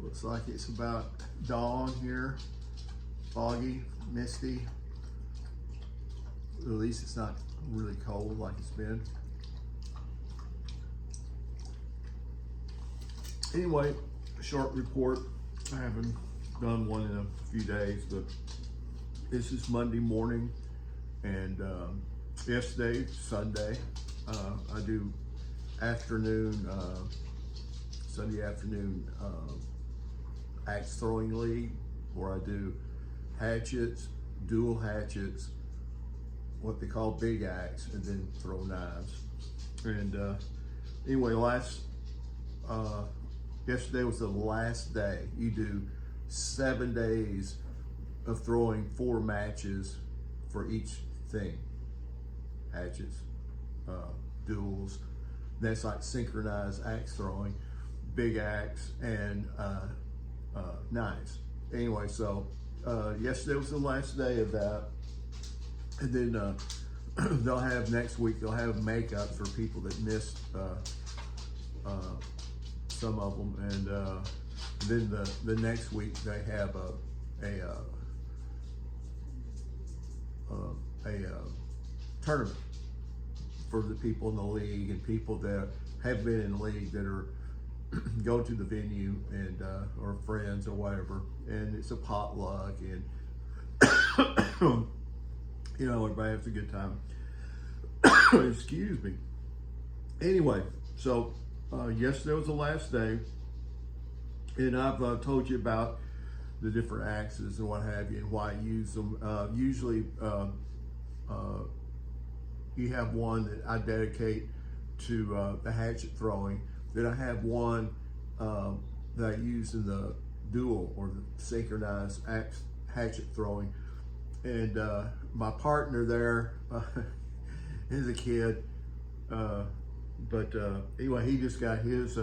Looks like it's about dawn here. Foggy, misty. At least it's not really cold like it's been. Anyway, a short report. I haven't done one in a few days, but this is Monday morning, and yesterday, Sunday, I do afternoon, Sunday afternoon axe throwing league, where I do hatchets, dual hatchets, what they call big axe, and then throw knives. And anyway, yesterday was the last day. You do 7 days of throwing 4 matches for each thing. Hatchets, duels, that's like synchronized axe throwing, big axe, and knives. Anyway, so yesterday was the last day of that. And then they'll have next week, they'll have makeup for people that missed some of them. And then the next week they have a tournament for the people in the league and people that have been in the league that are go to the venue and or friends or whatever, and it's a potluck, and you know, everybody has a good time. Excuse me. Anyway, so yesterday was the last day, and I've told you about the different axes and what have you and why I use them. Usually you have one that I dedicate to the hatchet throwing. Then I have one that I use in the duel or the synchronized axe hatchet throwing. And my partner there is a kid, but anyway, he just got his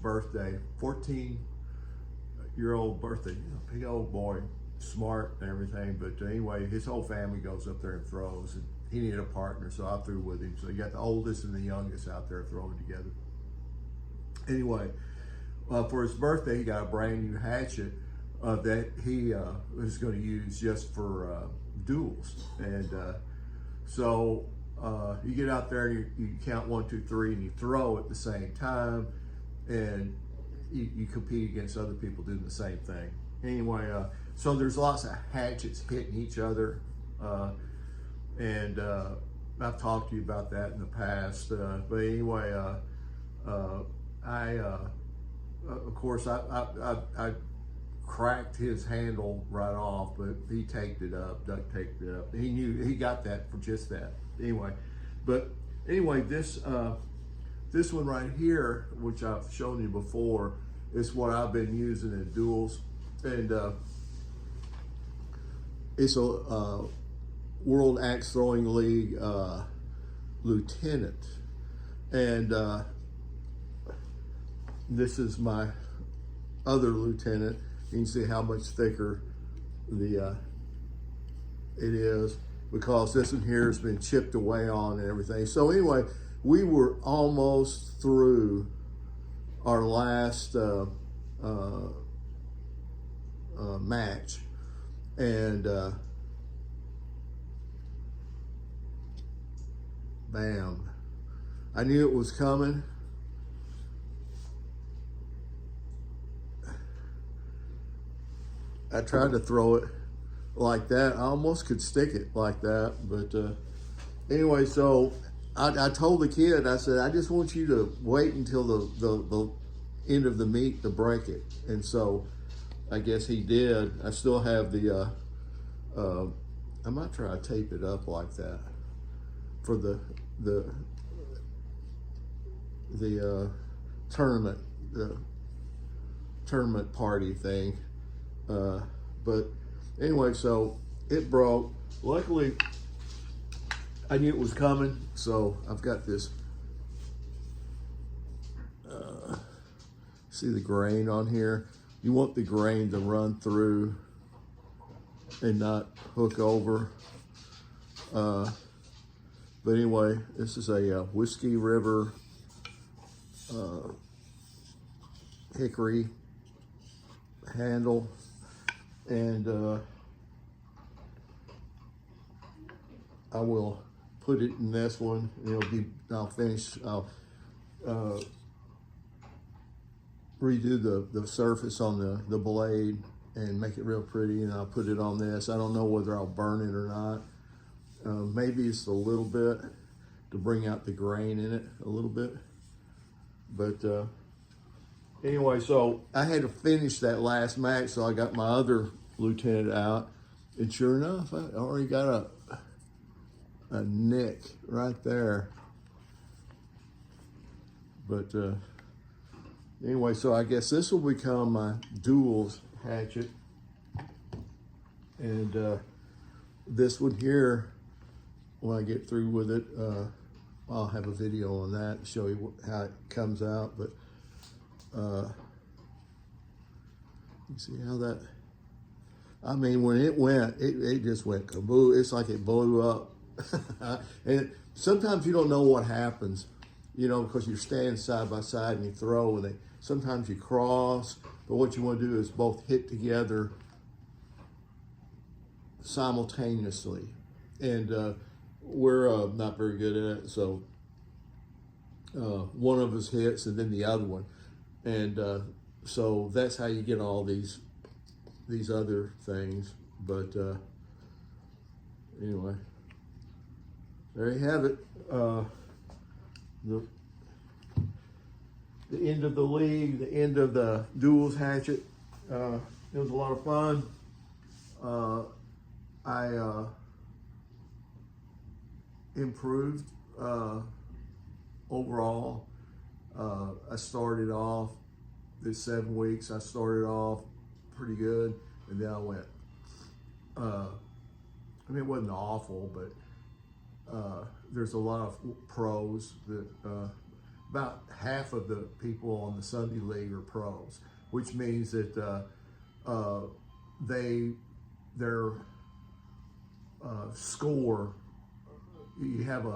birthday, 14-year-old birthday. Big old boy, smart and everything. But anyway, his whole family goes up there and throws, and he needed a partner, so I threw with him. So you got the oldest and the youngest out there throwing together. Anyway, for his birthday, he got a brand new hatchet that he was going to use just for duels. And so you get out there and you count 1, 2, 3, and you throw at the same time, and you compete against other people doing the same thing. Anyway, so there's lots of hatchets hitting each other, and I've talked to you about that in the past. But anyway, of course, I cracked his handle right off, but he taped it up, duct taped it up. He knew, he got that for just that. Anyway, but anyway, this one right here, which I've shown you before, is what I've been using in duels, and it's a World Axe Throwing League lieutenant, and this is my other lieutenant. You can see how much thicker it is, because this one here has been chipped away on and everything. So anyway, we were almost through our last match, and bam, I knew it was coming. I tried to throw it like that. I almost could stick it like that, but anyway, so I told the kid, I said, I just want you to wait until the end of the meet to break it. And so I guess he did. I still have the, I might try to tape it up like that for the tournament party thing. But anyway, so it broke. Luckily, I knew it was coming, so I've got this, see the grain on here? You want the grain to run through and not hook over. But anyway, this is a Whiskey River hickory handle, and I will put it in this one. I'll finish. I'll redo the surface on the blade and make it real pretty, and I'll put it on this. I don't know whether I'll burn it or not. Maybe it's a little bit to bring out the grain in it a little bit. But anyway, so I had to finish that last match, so I got my other lieutenant out, and sure enough, I already got a nick right there. But anyway, so I guess this will become my Duels hatchet. And this one here, when I get through with it, I'll have a video on that to show you how it comes out. But you see how that, I mean, when it went, it just went kaboo. It's like it blew up. And sometimes you don't know what happens, because you're standing side by side and you throw, and sometimes you cross, but what you want to do is both hit together simultaneously. And we're not very good at it, so one of us hits and then the other one. And so that's how you get all these other things. But anyway, there you have it. The end of the league, the end of the Duels hatchet. It was a lot of fun. I improved overall. I started off the 7 weeks. I started off pretty good, and then I went. It wasn't awful, but there's a lot of pros that about half of the people on the Sunday League are pros, which means that their score, you have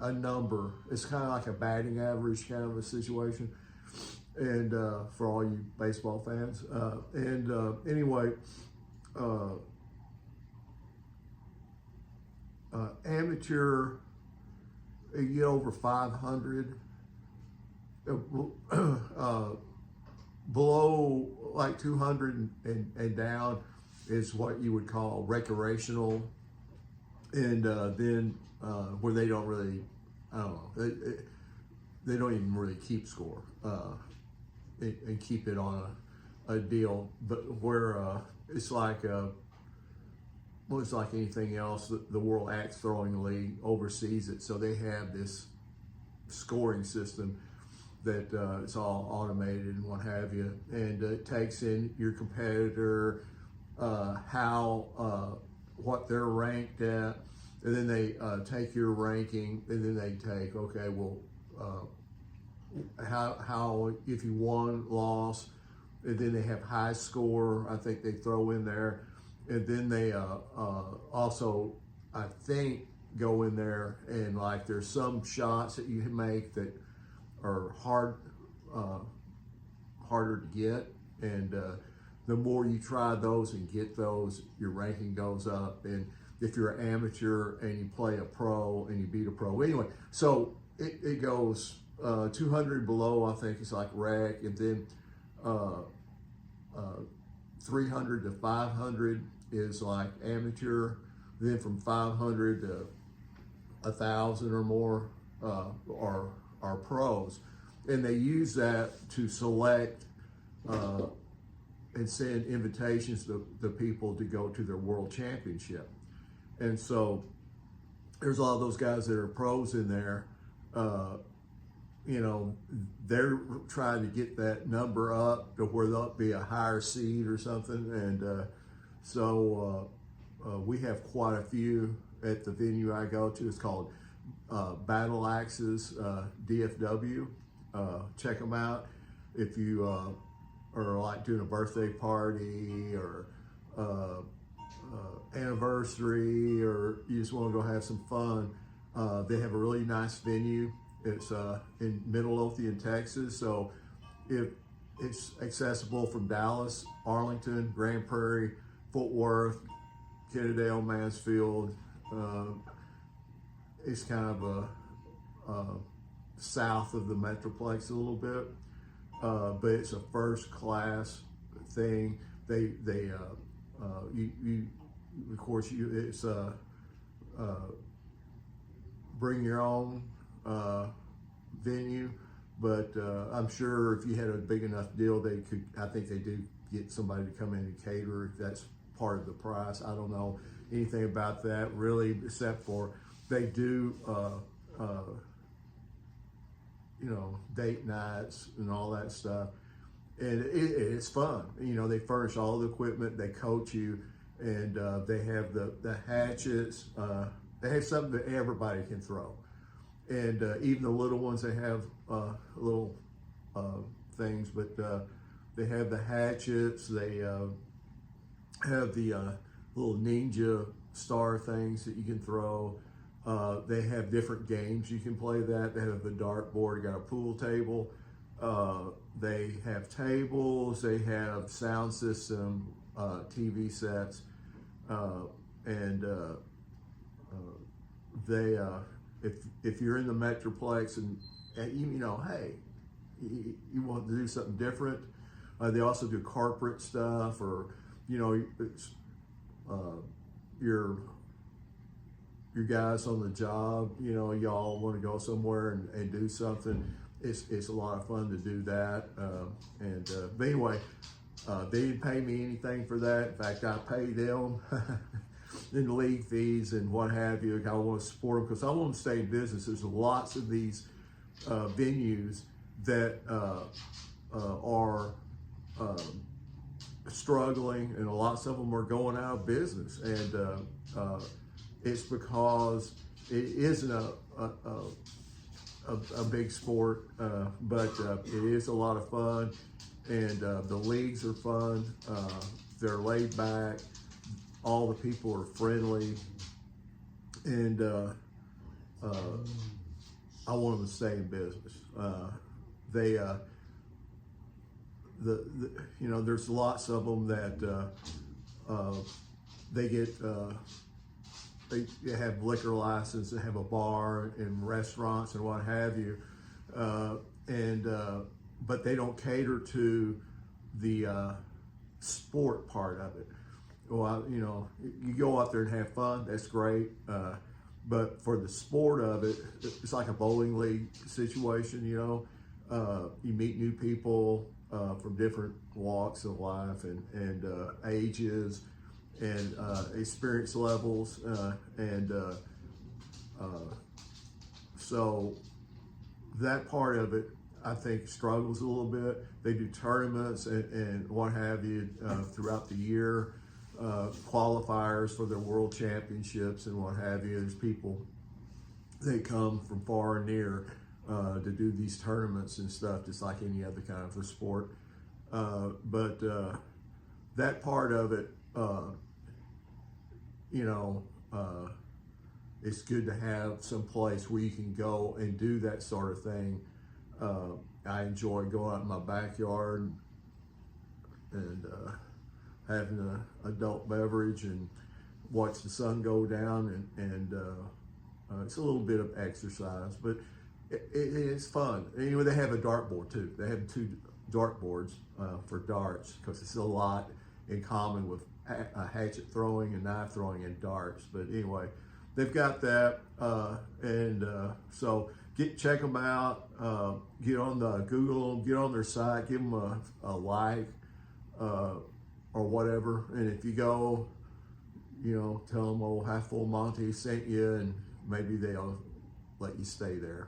a number. It's kind of like a batting average kind of a situation, and for all you baseball fans. Anyway, amateur, you get over 500. Below like 200 and down is what you would call recreational, and then where they don't really, I don't know, they don't even really keep score and keep it on a deal, but where it's like well, it's like anything else. The World Axe Throwing League oversees it, so they have this scoring system that it's all automated and what have you, and it takes in your competitor, what they're ranked at, and then they take your ranking, and then they take, okay, well, how if you won, lost, and then they have high score, I think they throw in there, and then they also, I think, go in there, and like there's some shots that you make that are harder to get, and the more you try those and get those, your ranking goes up. And if you're an amateur and you play a pro and you beat a pro, anyway, so it goes 200 below, I think it's like rec, and then 300 to 500 is like amateur, then from 500 to 1,000 or more are pros, and they use that to select and send invitations to the people to go to their world championship. And so there's a lot of those guys that are pros in there. They're trying to get that number up to where they'll be a higher seed or something. And so we have quite a few at the venue I go to. It's called Battle Axes DFW. Check them out if you are like doing a birthday party or anniversary, or you just want to go have some fun. They have a really nice venue. It's in Midlothian, Texas. So if it's accessible from Dallas, Arlington, Grand Prairie, Fort Worth, Kennedale, Mansfield. Uh, it's kind of south of the Metroplex a little bit, but it's a first class thing. You of course it's bring your own venue, but I'm sure if you had a big enough deal, they could. I think they do get somebody to come in and cater. If that's part of the price. I don't know anything about that really, except for they do. Date nights and all that stuff, and it's fun. They furnish all the equipment, they coach you, and they have the hatchets. They have something that everybody can throw, and even the little ones, they have little things, but they have the hatchets. They have the little ninja star things that you can throw. They have different games you can play that. They have a dartboard, got a pool table. They have tables, they have sound system, TV sets, and they, if you're in the Metroplex and hey, you want to do something different, they also do corporate stuff, or, it's, your guys on the job, y'all want to go somewhere and do something. It's a lot of fun to do that. But anyway, they didn't pay me anything for that. In fact, I pay them in the league fees and what have you. I want to support them because I want to stay in business. There's lots of these venues that are struggling, and lots of them are going out of business. And it's because it isn't a big sport, but it is a lot of fun, and the leagues are fun. They're laid back. All the people are friendly, and I want them to stay in business. There's lots of them that they get. They have liquor license, they have a bar and restaurants and what have you, but they don't cater to the sport part of it. Well, you go out there and have fun, that's great, but for the sport of it, it's like a bowling league situation. You meet new people from different walks of life and ages and experience levels, so that part of it, I think, struggles a little bit. They do tournaments and what have you throughout the year, qualifiers for their world championships and what have you. There's people, they come from far and near to do these tournaments and stuff, just like any other kind of a sport. But that part of it, it's good to have some place where you can go and do that sort of thing. I enjoy going out in my backyard and having an adult beverage and watch the sun go down, and it's a little bit of exercise, but it's fun. Anyway, they have a dartboard too. They have 2 dartboards for darts, because it's a lot in common with hatchet throwing and knife throwing and darts. But anyway, they've got that, so check them out. Get on the Google them, get on their site, give them a like or whatever. And if you go, tell them old Half Full Monty sent you, and maybe they'll let you stay there.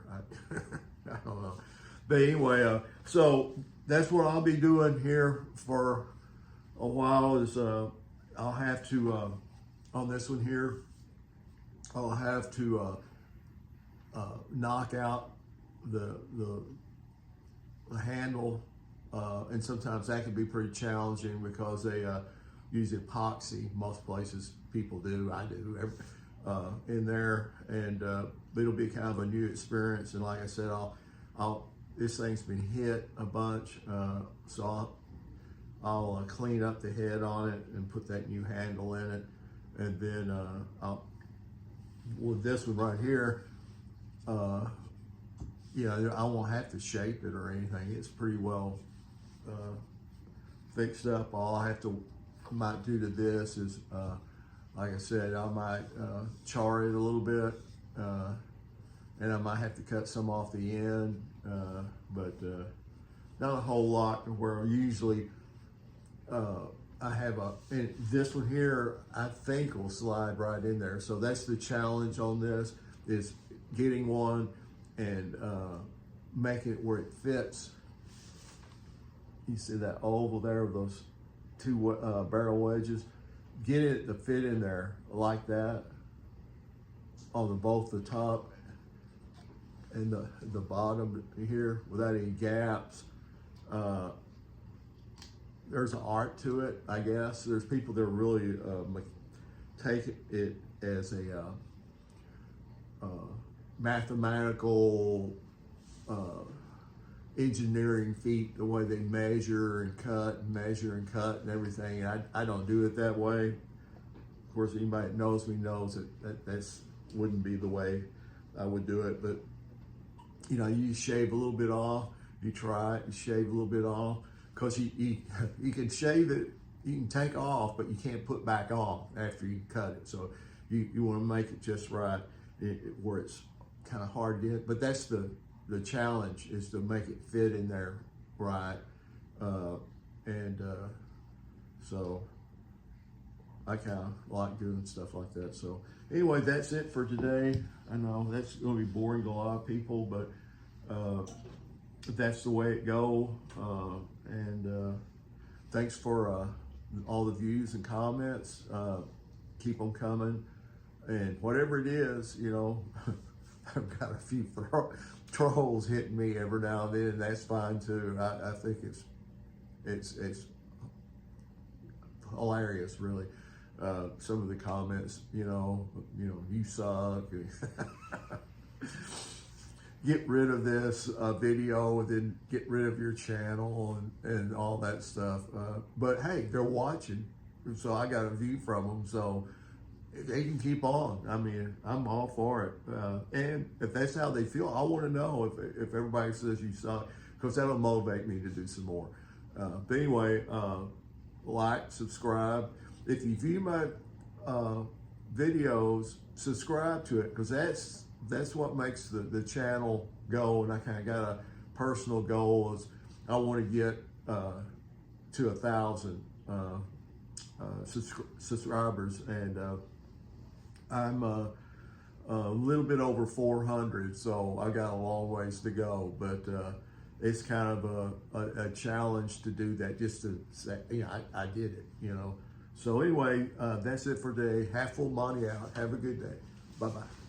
I don't know. But anyway, so that's what I'll be doing here for a while. Is I'll have to on this one here, I'll have to knock out the handle, and sometimes that can be pretty challenging because they use epoxy. Most places people do, I do, in there, and it'll be kind of a new experience. And like I said, I'll this thing's been hit a bunch, so I'll clean up the head on it and put that new handle in it. And then with this one right here, you know, I won't have to shape it or anything. It's pretty well fixed up. All I might do to this is, like I said, I might char it a little bit, and I might have to cut some off the end, but not a whole lot. Where usually I have and this one here, I think will slide right in there. So that's the challenge on this, is getting one and making it where it fits. You see that oval there with those two barrel wedges? Get it to fit in there like that on both the top and the bottom here without any gaps. There's an art to it, I guess. There's people that really take it as a mathematical engineering feat, the way they measure and cut and everything. And I don't do it that way. Of course, anybody that knows me knows that's wouldn't be the way I would do it. But you know, you shave a little bit off. You try it, you shave a little bit off, because you can shave it, you can take off, but you can't put back on after you cut it. So you want to make it just right, where it's kind of hard to get. But that's the challenge, is to make it fit in there right. So I kind of like doing stuff like that. So anyway, that's it for today. I know that's going to be boring to a lot of people, but that's the way it go. Thanks for all the views and comments. Keep them coming. And whatever it is, you know, I've got a few trolls hitting me every now and then, and that's fine too. I think it's hilarious, really. Some of the comments, you know, you suck. Get rid of this video, and then get rid of your channel and all that stuff. But hey, they're watching, so I got a view from them, so they can keep on. I mean, I'm all for it. And if that's how they feel, I want to know if everybody says you suck, because that'll motivate me to do some more. But anyway, like, subscribe. If you view my videos, subscribe to it, because that's what makes the channel go. And I kind of got a personal goal, is I want to get to 1,000 subscribers, and I'm a little bit over 400, so I got a long ways to go. But it's kind of a challenge to do that, just to say, you know, I did it, you know. So anyway, that's it for today. Half full Monty out. Have a good day. Bye-bye.